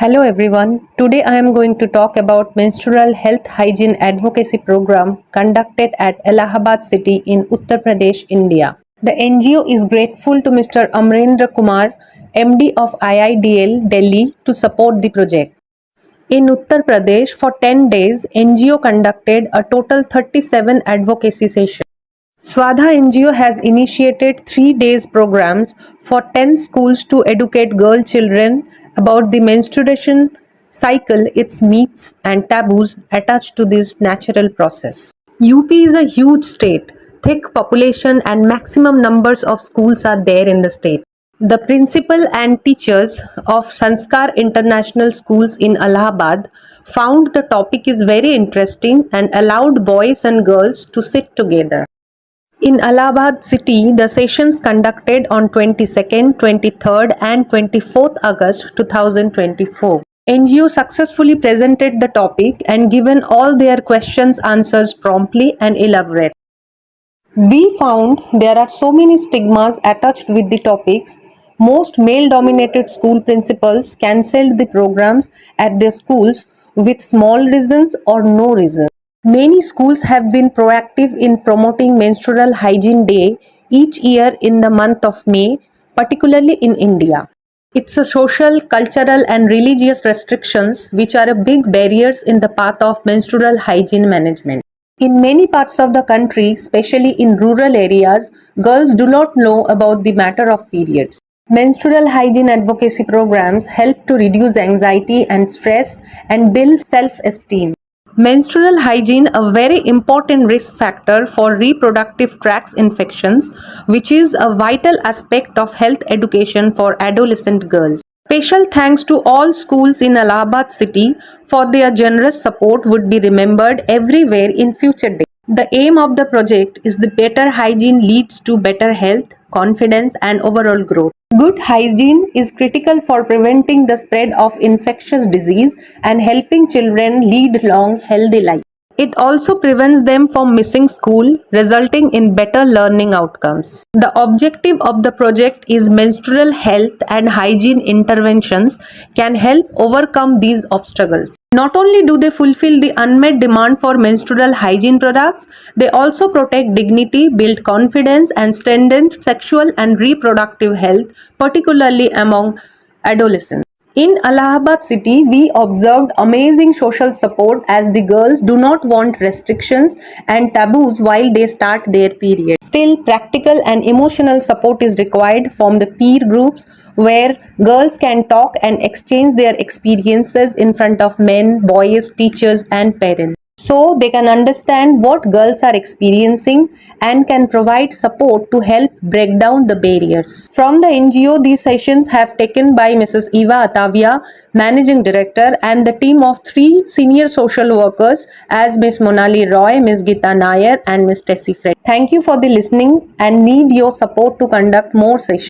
Hello everyone. Today I am going to talk about menstrual health hygiene advocacy program conducted at Allahabad city in Uttar Pradesh, India. The NGO is grateful to Mr. Amrendra Kumar, MD of IIDL Delhi to support the project. In Uttar Pradesh for 10 days, NGO conducted a total 37 advocacy sessions. Swadha NGO has initiated 3 days programs for 10 schools to educate girl children about the menstruation cycle, its myths and taboos attached to this natural process. UP is a huge state, thick population and maximum numbers of schools are there in the state. The principal and teachers of Sanskar International Schools in Allahabad found the topic is very interesting and allowed boys and girls to sit together. In Allahabad city, the sessions conducted on 22nd, 23rd and 24th August 2024. NGO successfully presented the topic and given all their questions answers promptly and elaborate. We found there are so many stigmas attached with the topics. Most male-dominated school principals cancelled the programs at their schools with small reasons or no reason. Many schools have been proactive in promoting Menstrual Hygiene Day each year in the month of May, particularly in India. It's a social, cultural and religious restrictions which are a big barriers in the path of menstrual hygiene management. In many parts of the country, especially in rural areas, girls do not know about the matter of periods. Menstrual hygiene advocacy programs help to reduce anxiety and stress and build self-esteem. Menstrual hygiene a very important risk factor for reproductive tract infections, which is a vital aspect of health education for adolescent girls. Special thanks to all schools in Allahabad city for their generous support would be remembered everywhere in future days. The aim of the project is the better hygiene leads to better health, confidence and overall growth. Good hygiene is critical for preventing the spread of infectious disease and helping children lead long, healthy lives. It also prevents them from missing school, resulting in better learning outcomes. The objective of the project is menstrual health and hygiene interventions can help overcome these obstacles. Not only do they fulfill the unmet demand for menstrual hygiene products, they also protect dignity, build confidence, and strengthen sexual and reproductive health, particularly among adolescents. In Allahabad city, we observed amazing social support as the girls do not want restrictions and taboos while they start their period. Still, practical and emotional support is required from the peer groups where girls can talk and exchange their experiences in front of men, boys, teachers and parents, so they can understand what girls are experiencing and can provide support to help break down the barriers. From the NGO, these sessions have taken by Mrs. Eva Atavia, Managing Director, and the team of 3 senior social workers as Ms. Monali Roy, Ms. Geeta Nair and Ms. Tessie Fred. Thank you for the listening and need your support to conduct more sessions.